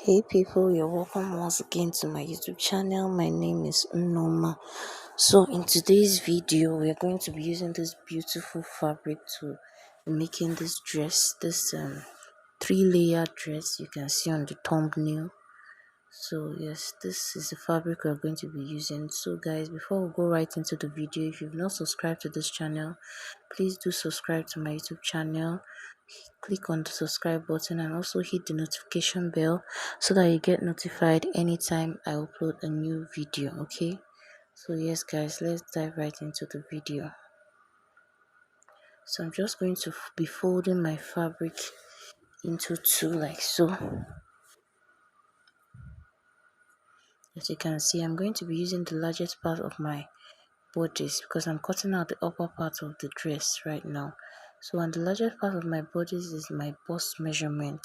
Hey people, you're welcome once again to my YouTube channel. My name is Unoma. So in today's video, we're going to be using this beautiful fabric to making this dress, this 3-layer dress you can see on the thumbnail. So yes, this is the fabric we're going to be using. So guys, before we go right into the video, if you've not subscribed to this channel, please do subscribe to my YouTube channel. Click on the subscribe button and also hit the notification bell so that you get notified anytime I upload a new video. Okay, so yes guys, let's dive right into the video. So I'm just going to be folding my fabric into two like so. As you can see, I'm going to be using the largest part of my bodice because I'm cutting out the upper part of the dress right now. So on the largest part of my bodice is my bust measurement.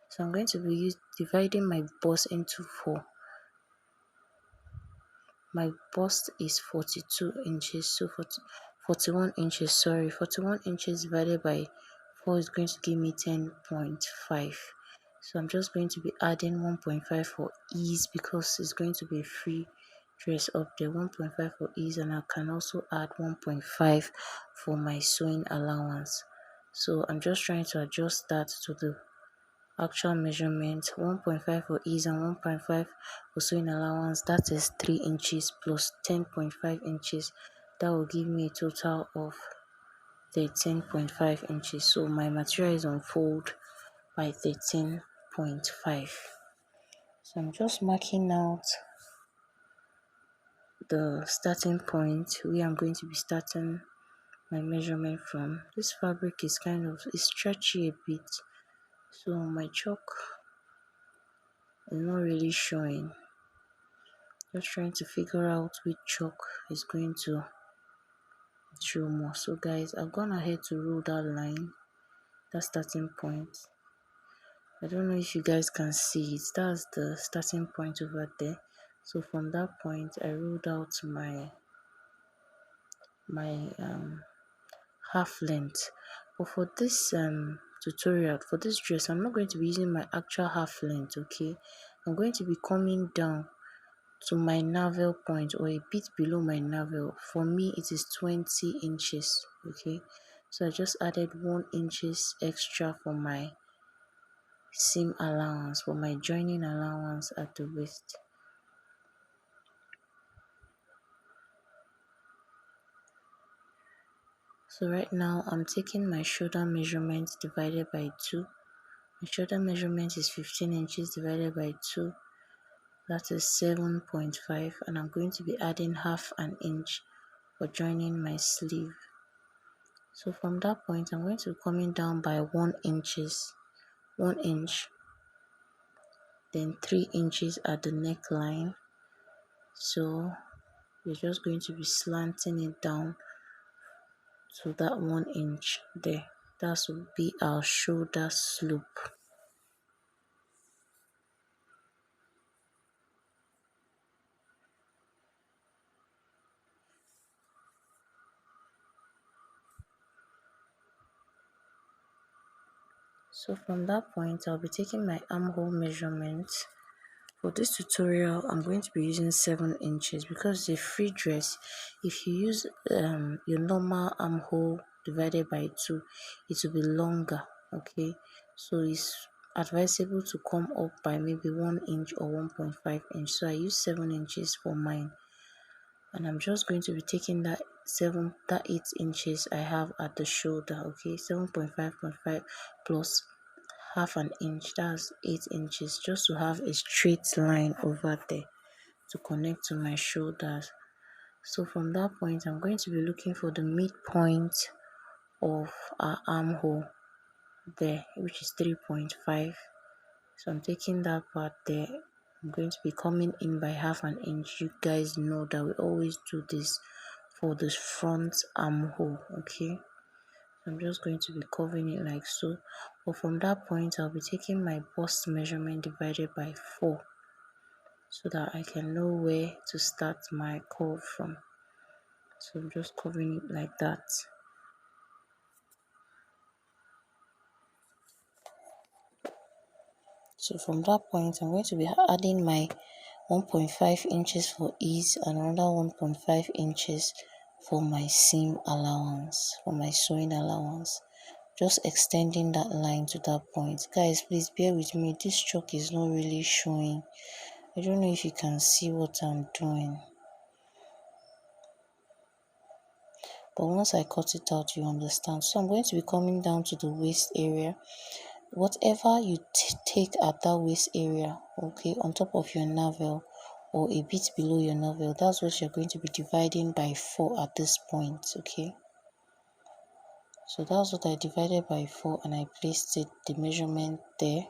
So I'm going to be dividing my bust into 4. My bust is 42 inches, so 41 inches, 41 inches divided by 4 is going to give me 10.5. So I'm just going to be adding 1.5 for ease because it's going to be a free dress up there. 1.5 for ease, and I can also add 1.5 for my sewing allowance. So I'm just trying to adjust that to the actual measurement. 1.5 for ease and 1.5 for sewing allowance. That is 3 inches plus 10.5 inches. That will give me a total of 13.5 inches. So my material is on fold by 13.5. So I'm just marking out the starting point where I'm going to be starting my measurement from. This fabric is stretchy a bit, so my chalk is not really showing. Just trying to figure out which chalk is going to show more. So guys, I've gone ahead to rule that line, that starting point. I don't know if you guys can see it. That's the starting point over there. So from that point I ruled out my half length. But for this tutorial, for this dress, I'm not going to be using my actual half length. Okay, I'm going to be coming down to my navel point or a bit below my navel. For me it is 20 inches. Okay, so I just added 1 inches extra for my seam allowance, for my joining allowance at the waist. So right now I'm taking my shoulder measurement divided by 2. My shoulder measurement is 15 inches divided by 2. That is 7.5, and I'm going to be adding half an inch for joining my sleeve. So from that point I'm going to be coming down by 1 inch, then 3 inches at the neckline. So we're just going to be slanting it down to that 1 inch there. That will be our shoulder slope. So from that point I'll be taking my armhole measurement. For this tutorial I'm going to be using 7 inches because it's a free dress. If you use your normal armhole divided by 2, it will be longer. Okay, so it's advisable to come up by maybe 1 inch or 1.5 inch. So I use 7 inches for mine, and I'm just going to be taking that 8 inches I have at the shoulder. Okay, 7.5 plus half an inch, that's 8 inches, just to have a straight line over there to connect to my shoulders. So from that point I'm going to be looking for the midpoint of our armhole there, which is 3.5. So I'm taking that part there. I'm going to be coming in by half an inch. You guys know that we always do this for the front armhole. Okay, I'm just going to be covering it like so. But from that point I'll be taking my bust measurement divided by 4 so that I can know where to start my curve from. So I'm just covering it like that. So from that point, I'm going to be adding my 1.5 inches for ease and another 1.5 inches for my seam allowance, for my sewing allowance. Just extending that line to that point. Guys, please bear with me. This chalk is not really showing. I don't know if you can see what I'm doing. But once I cut it out, you understand. So I'm going to be coming down to the waist area. Whatever you take at that waist area, okay, on top of your navel or a bit below your navel, that's what you're going to be dividing by 4 at this point, okay. So that's what I divided by 4 and I placed it, the measurement there.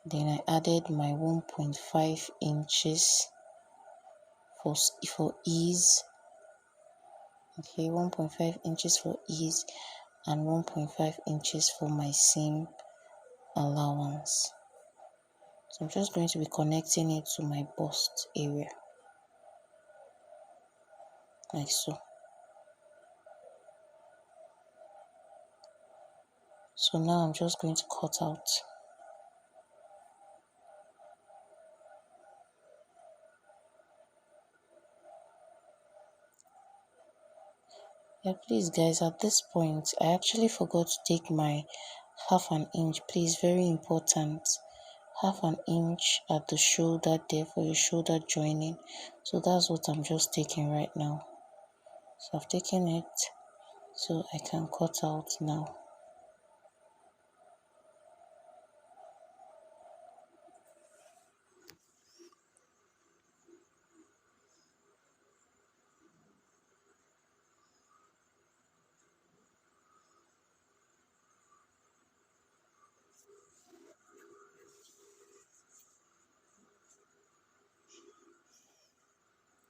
Then I added my 1.5 inches for ease. Okay, 1.5 inches for ease and 1.5 inches for my seam allowance. So I'm just going to be connecting it to my bust area, like so. So now I'm just going to cut out. Yeah, please guys, at this point, I actually forgot to take my half an inch. Please, very important. Half an inch at the shoulder there for your shoulder joining. So that's what I'm just taking right now. So I've taken it so I can cut out now.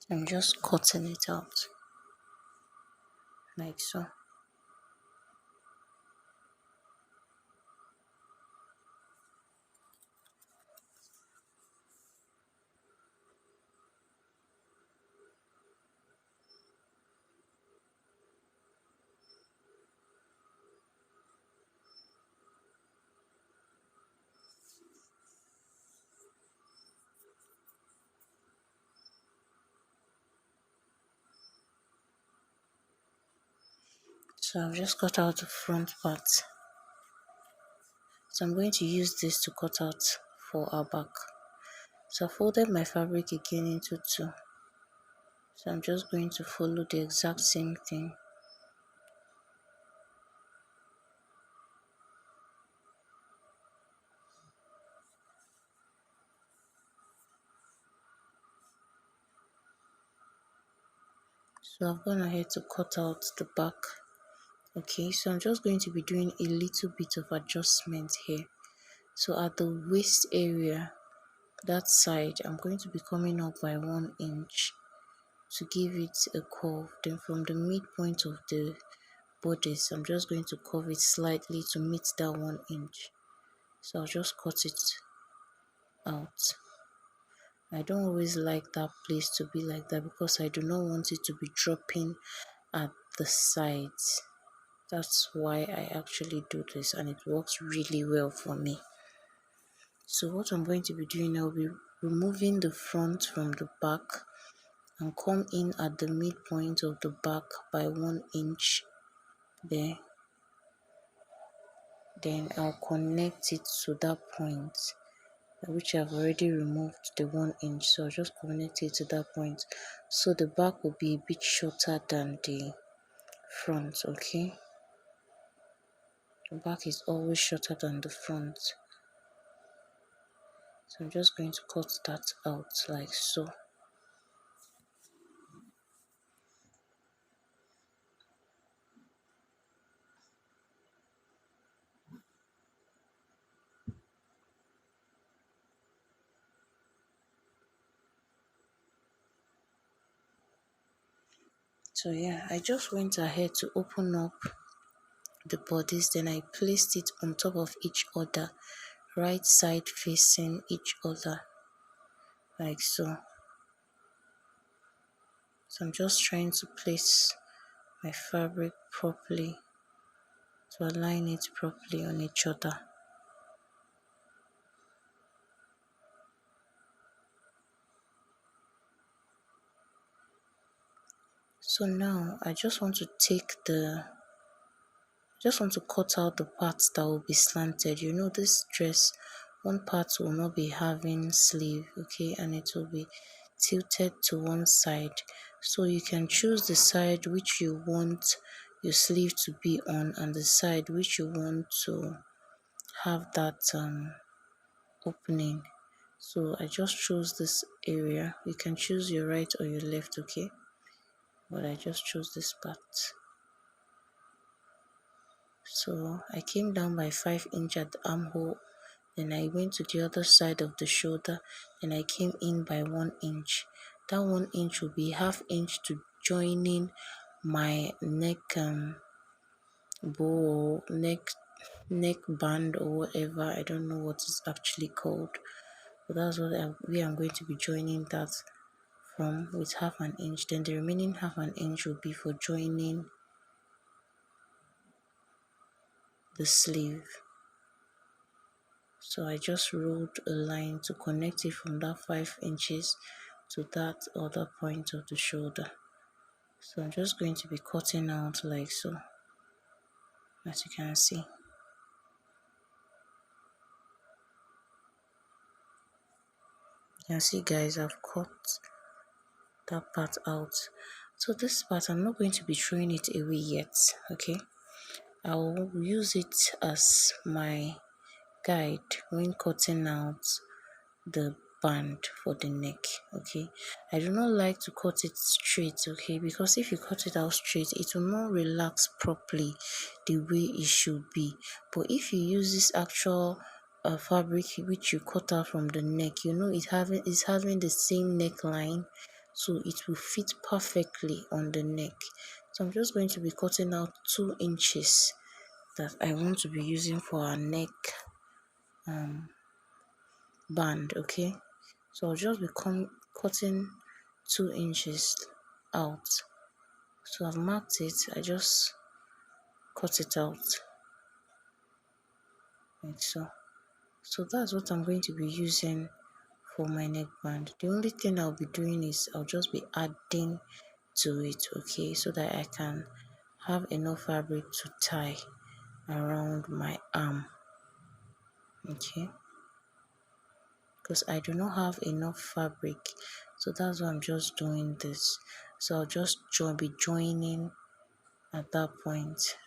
I'm just cutting it out like so. So I've just cut out the front part. So I'm going to use this to cut out for our back. So I folded my fabric again into 2. So I'm just going to follow the exact same thing. So I've gone ahead to cut out the back. Okay, so I'm just going to be doing a little bit of adjustment here. So at the waist area, that side, I'm going to be coming up by 1 inch to give it a curve. Then from the midpoint of the bodice, I'm just going to curve it slightly to meet that 1 inch. So I'll just cut it out. I don't always like that place to be like that because I do not want it to be dropping at the sides. That's why I actually do this, and it works really well for me. So what I'm going to be doing, I'll be removing the front from the back and come in at the midpoint of the back by 1 inch there. Then I'll connect it to that point, which I've already removed the 1 inch. So I'll just connect it to that point. So the back will be a bit shorter than the front, okay? The back is always shorter than the front. So I'm just going to cut that out like so. So yeah, I just went ahead to open up the bodice, then I placed it on top of each other, right side facing each other, like so. So I'm just trying to place my fabric properly, to align it properly on each other. So now I just want to cut out the parts that will be slanted. You know, this dress, one part will not be having sleeve, okay, and it will be tilted to one side. So you can choose the side which you want your sleeve to be on and the side which you want to have that opening. So I just chose this area. You can choose your right or your left, okay, but I just chose this part. So I came down by 5 inch at the armhole, then I went to the other side of the shoulder, and I came in by 1 inch. That 1 inch will be half inch to joining my neck bow, neck band or whatever. I don't know what it's actually called, but that's what I'm going to be joining that from, with half an inch. Then the remaining half an inch will be for joining the sleeve. So I just rolled a line to connect it from that 5 inches to that other point of the shoulder. So I'm just going to be cutting out like so, as you can see. You can see, guys, I've cut that part out. So this part, I'm not going to be throwing it away yet, okay? I'll use it as my guide when cutting out the band for the neck, okay? I do not like to cut it straight, okay, because if you cut it out straight, it will not relax properly the way it should be. But if you use this actual fabric which you cut out from the neck, you know, it's having the same neckline, so it will fit perfectly on the neck. So I'm just going to be cutting out 2 inches that I want to be using for our neck band, okay? So I'll just be cutting 2 inches out. So I've marked it, I just cut it out like so. So that's what I'm going to be using for my neckband. The only thing I'll be doing is I'll just be adding to it, okay, so that I can have enough fabric to tie around my arm, okay, because I do not have enough fabric. So that's why I'm just doing this. So I'll just be joining at that point.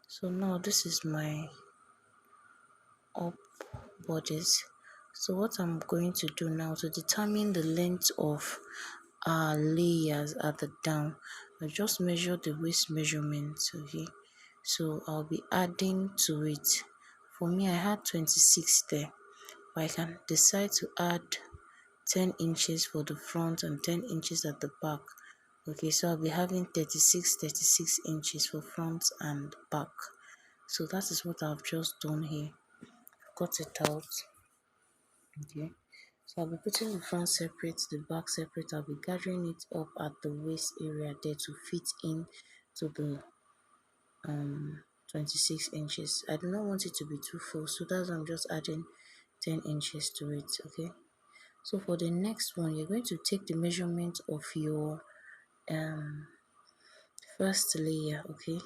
So now this is my up bodice. So what I'm going to do now to determine the length of our layers at the down, I just measure the waist measurement, okay? So I'll be adding to it. For me, I had 26 there, but I can decide to add 10 inches for the front and 10 inches at the back. Okay, so I'll be having 36 inches for front and back. So that is what I've just done here. Cut it out. Okay, so I'll be putting the front separate, the back separate. I'll be gathering it up at the waist area there to fit in to the 26 inches. I do not want it to be too full, so that's why I'm just adding 10 inches to it. Okay, so for the next one, you're going to take the measurement of your first layer, okay?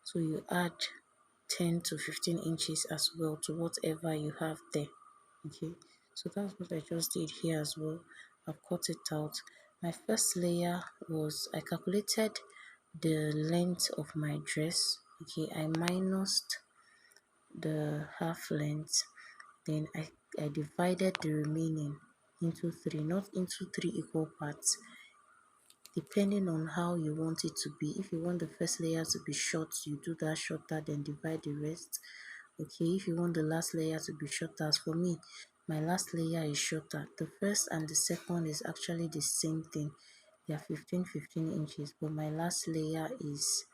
So you add 10 to 15 inches as well to whatever you have there, okay? So that's what I just did here as well. I've cut it out. My first layer was, I calculated the length of my dress, okay? I minused the half length, then I divided the remaining into three, not into three equal parts, depending on how you want it to be. If you want the first layer to be short, you do that shorter, then divide the rest, okay? If you want the last layer to be shorter, as for me, my last layer is shorter. The first and the second is actually the same thing. They are 15 inches, but my last layer is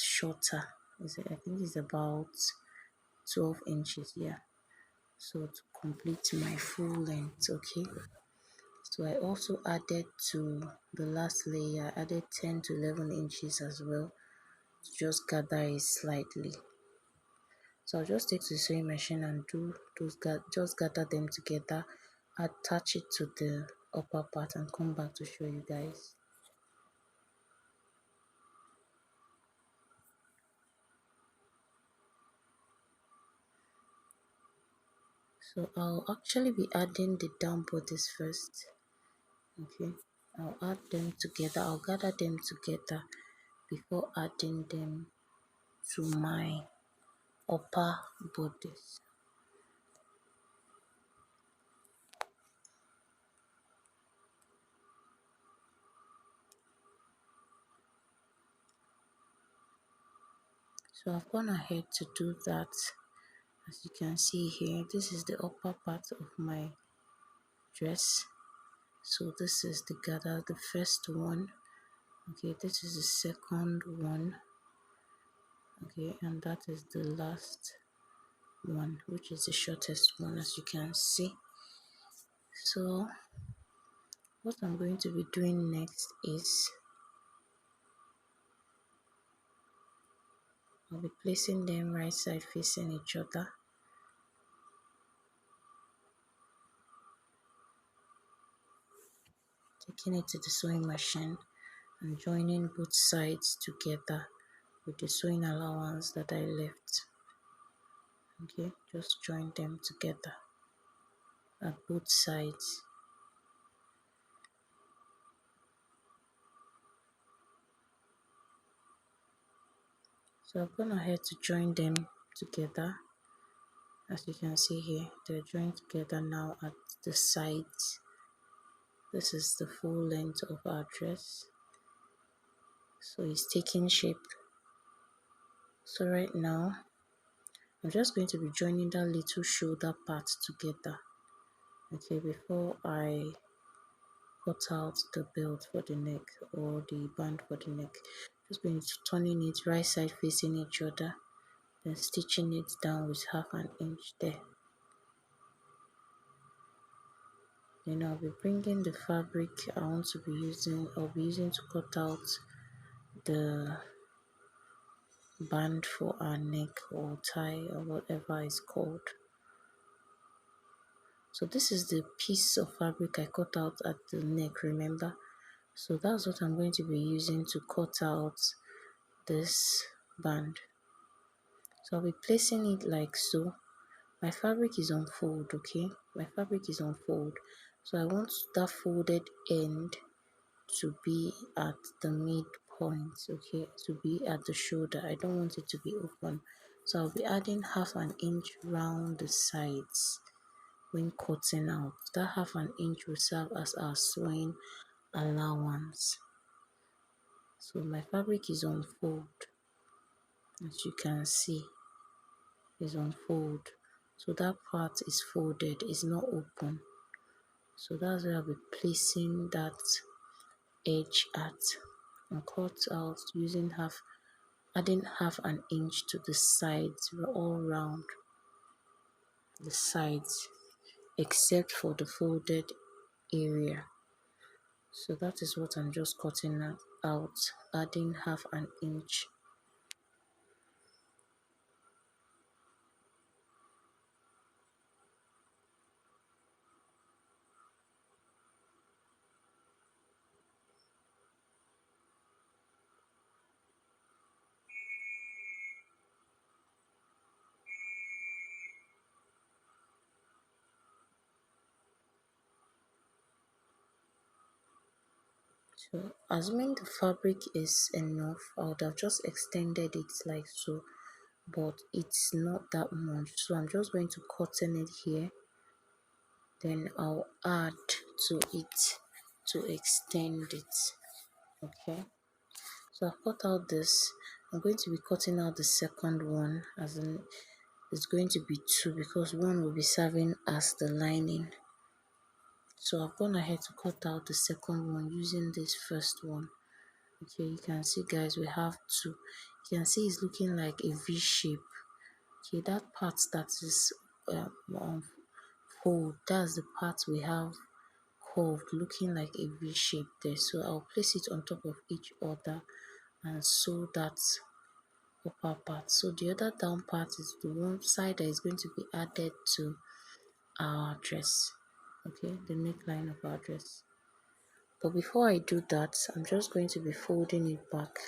shorter. I think it's about 12 inches, yeah. So to complete my full length, okay? So I also added to the last layer, added 10 to 11 inches as well, to just gather it slightly. So I'll just take the sewing machine and do those, just gather them together, attach it to the upper part and come back to show you guys. So I'll actually be adding the down bodice first. Okay, I'll add them together. I'll gather them together before adding them to my upper bodice. So I've gone ahead to do that. As you can see here, this is the upper part of my dress. So this is the gather, the first one. Okay, this is the second one. Okay, and that is the last one, which is the shortest one, as you can see. So what I'm going to be doing next is I'll be placing them right side facing each other. Taking it to the sewing machine and joining both sides together with the sewing allowance that I left. Okay, just join them together at both sides. So I've gone ahead to join them together. As you can see here, they're joined together now at the sides. This is the full length of our dress. So it's taking shape. So right now, I'm just going to be joining that little shoulder part together. Okay, before I cut out the belt for the neck or the band for the neck. Just going to turning it right side facing each other, then stitching it down with half an inch there. Then I'll be bringing the fabric I want to be using. I'll be using to cut out the band for our neck or tie or whatever it's called. So this is the piece of fabric I cut out at the neck, remember? So that's what I'm going to be using to cut out this band. So I'll be placing it like so. My fabric is on fold, okay? My fabric is on fold. So I want that folded end to be at the midpoint, okay? To be at the shoulder. I don't want it to be open. So I'll be adding half an inch round the sides when cutting out. That half an inch will serve as our sewing allowance. So my fabric is on fold, as you can see, is on fold. So that part is folded, is not open. So that's where I'll be placing that edge at and cut out using adding half an inch to the sides all round the sides except for the folded area. So that is what I'm just cutting out, adding half an inch. So assuming the fabric is enough, I would have just extended it like so, but it's not that much. So I'm just going to cotton it here. Then I'll add to it to extend it. Okay. So I've cut out this. I'm going to be cutting out the second one, as in it's going to be two because one will be serving as the lining. So I've gone ahead to cut out the second one using this first one. Okay, you can see guys, we have two. You can see it's looking like a V shape. Okay, that part that is on fold, that's the part we have curved, looking like a V shape there. So I'll place it on top of each other and sew that upper part. So the other down part is the one side that is going to be added to our dress. Okay, the neckline of our dress. But before I do that, I'm just going to be folding it back.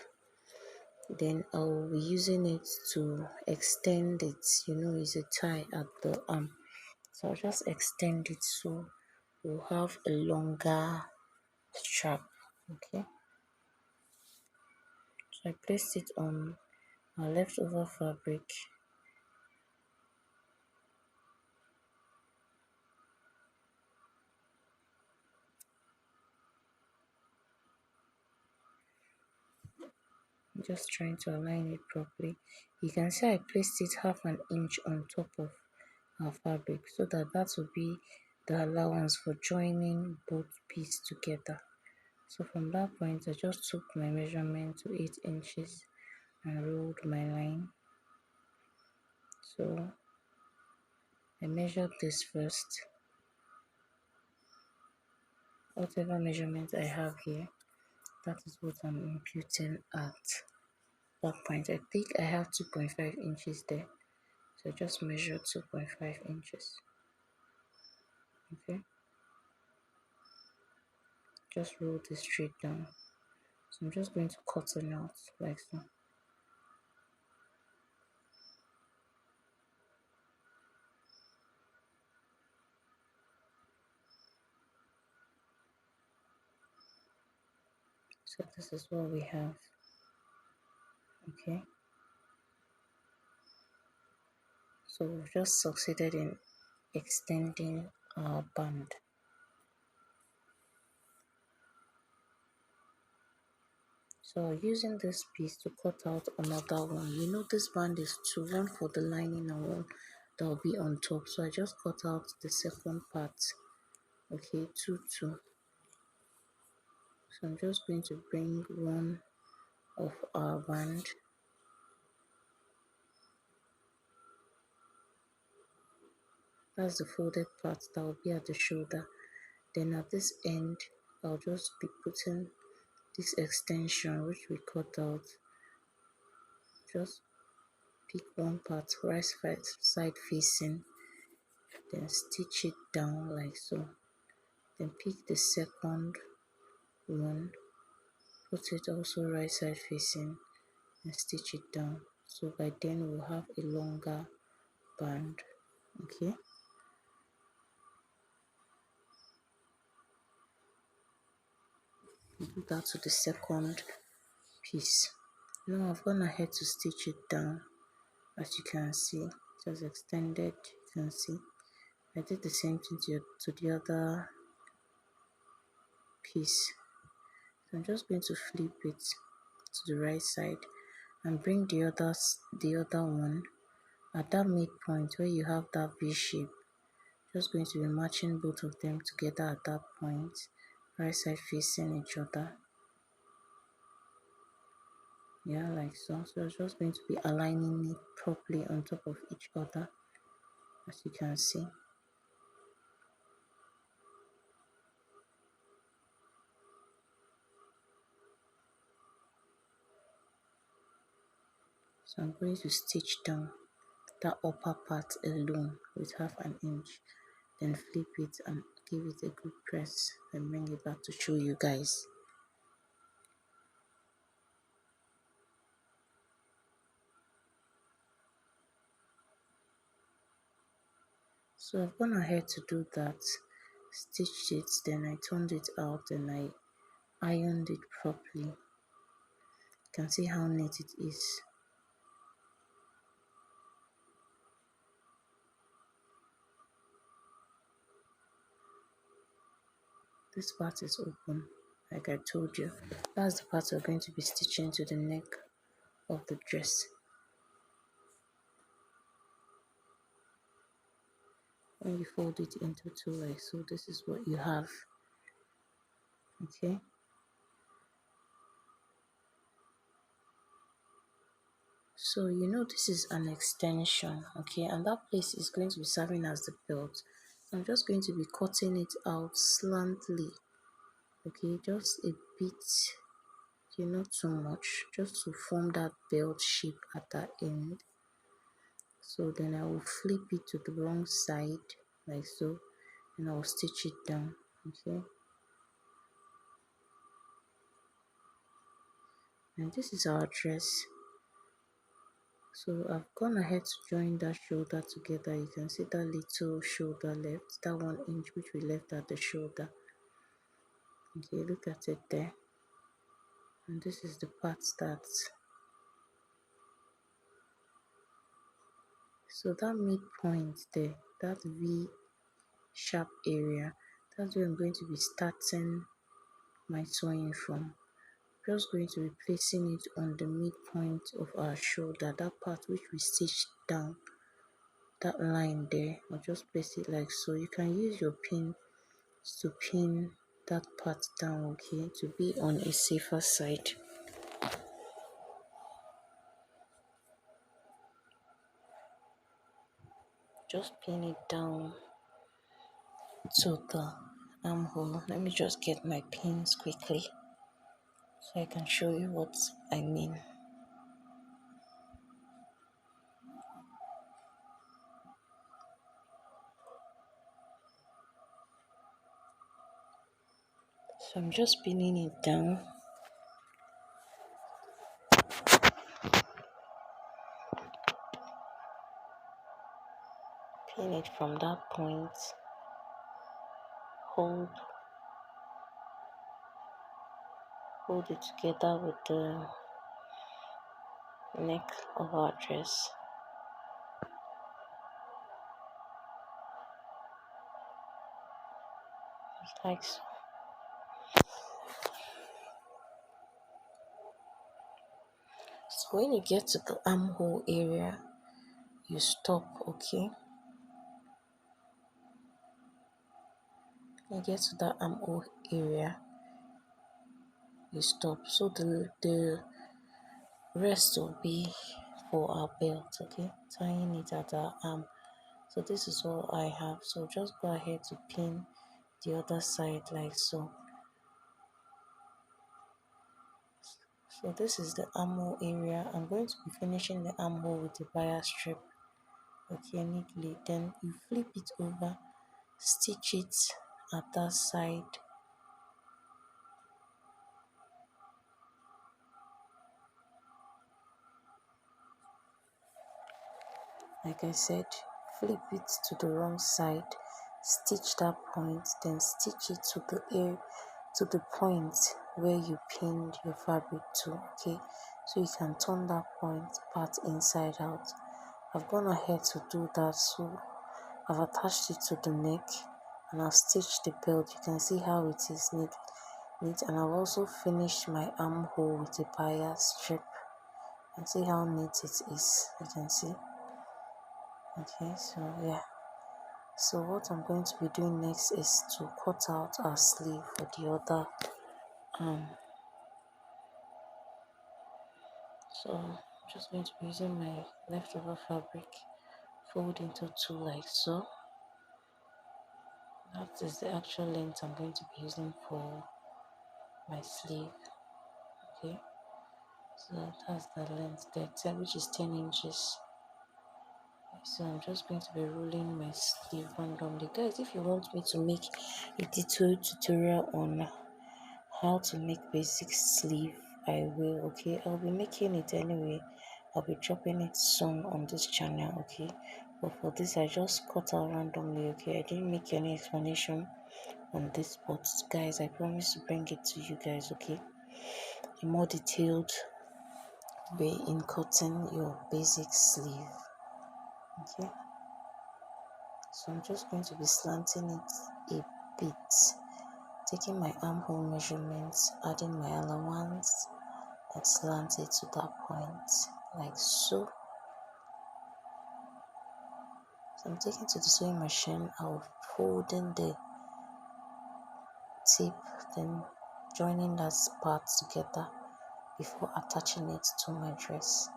Then I'll be using it to extend it. You know, it's a tie at the arm. So I'll just extend it so we'll have a longer strap. Okay, so I placed it on our leftover fabric. I'm just trying to align it properly. You can see I placed it half an inch on top of our fabric so that will be the allowance for joining both pieces together. So from that point I just took my measurement to 8 inches and rolled my line. So I measured this first, whatever measurement I have here, that is what I'm imputing at that point. I think I have 2.5 inches there, so just measure 2.5 inches. Okay, just roll this straight down. So I'm just going to cut it out like so. So this is what we have. Okay, so we've just succeeded in extending our band. So using this piece to cut out another one. You know this band is two, one for the lining and one that will be on top. So I just cut out the second part. Okay, two. So I'm just going to bring one of our band. That's the folded part that will be at the shoulder. Then at this end, I'll just be putting this extension which we cut out. Just pick one part right side facing, then stitch it down like so. Then pick the second one, put it also right side facing and stitch it down. So by then we'll have a longer band. Okay, do that to the second piece. Now I've gone ahead to stitch it down. As you can see, just extended. You can see I did the same thing to the other piece. So I'm just going to flip it to the right side and bring the other one at that midpoint where you have that V shape. Just going to be matching both of them together at that point, right side facing each other. Yeah, like so. So it's just going to be aligning it properly on top of each other, as you can see. So I'm going to stitch down that upper part alone with half an inch, then flip it and give it a good press and bring it back to show you guys. So I've gone ahead to do that, stitched it, then I turned it out and I ironed it properly. You can see how neat it is. This part is open, like I told you. That's the part we're going to be stitching to the neck of the dress. When you fold it into two like so, this is what you have. Okay, so you know this is an extension, okay, and that place is going to be serving as the belt. I'm just going to be cutting it out slantly, okay, just a bit, not too much, just to form that belt shape at that end. So then I will flip it to the wrong side like so, and I will stitch it down. Okay, and this is our dress. So I've gone ahead to join that shoulder together. You can see that little shoulder left, that 1 inch which we left at the shoulder. Okay, look at it there. And this is the part that's, so that midpoint there, that V sharp area, that's where I'm going to be starting my sewing from. Just going to be placing it on the midpoint of our shoulder, that part which we stitched down, that line there. I'll just place it like so. You can use your pin to pin that part down, okay, to be on a safer side. Just pin it down to the armhole. Let me just get my pins quickly so I can show you what I mean. So I'm just pinning it down. Pin it from that point. Hold it together with the neck of our dress. Like so. So when you get to the armhole area, you stop, okay? You get to that armhole area, you stop. So the rest will be for our belt, okay? Tying it at our arm. So this is all I have. So just go ahead to pin the other side like so. So this is the armhole area. I'm going to be finishing the armhole with the bias strip, okay, neatly. Then you flip it over, stitch it at that side. Like I said, flip it to the wrong side, stitch that point, then stitch it to the point where you pinned your fabric to, okay? So you can turn that point part inside out. I've gone ahead to do that, so I've attached it to the neck and I've stitched the belt. You can see how it is neat, and I've also finished my armhole with a bias strip. And see how neat it is. You can see. Okay, so yeah. So what I'm going to be doing next is to cut out our sleeve for the other arm. So I'm just going to be using my leftover fabric, fold into two like so. That is the actual length I'm going to be using for my sleeve. Okay, so that's the length there, which is 10 inches. So I'm just going to be rolling my sleeve randomly. Guys, if you want me to make a detailed tutorial on how to make basic sleeve, I will, okay? I'll be making it anyway. I'll be dropping it soon on this channel, okay? But for this, I just cut out randomly, okay? I didn't make any explanation on this, but guys, I promise to bring it to you guys, okay? A more detailed way in cutting your basic sleeve, okay? So I'm just going to be slanting it a bit, taking my armhole measurements, adding my allowance, and slant it to that point, like so. So I'm taking to the sewing machine, I'll fold in the tip, then joining that part together before attaching it to my dress.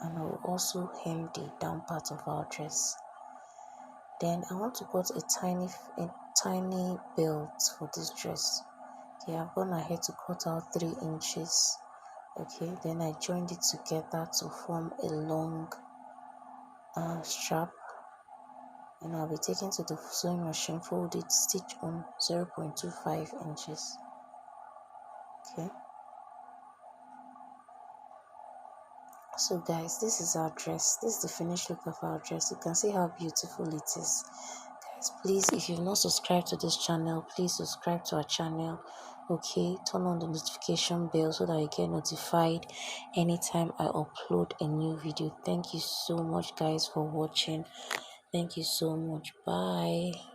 And I will also hem the down part of our dress. Then I want to cut a tiny belt for this dress. Okay, I've gone ahead to cut out 3 inches. Okay, then I joined it together to form a long strap, and I'll be taking to the sewing machine, fold it, stitch on 0.25 inches. Okay, So guys, this is our dress. This is the finished look of our dress. You can see how beautiful it is. Guys, please, if you've not subscribed to this channel, please subscribe to our channel. Okay, turn on the notification bell so that you get notified anytime I upload a new video. Thank you so much guys for watching. Thank you so much. Bye.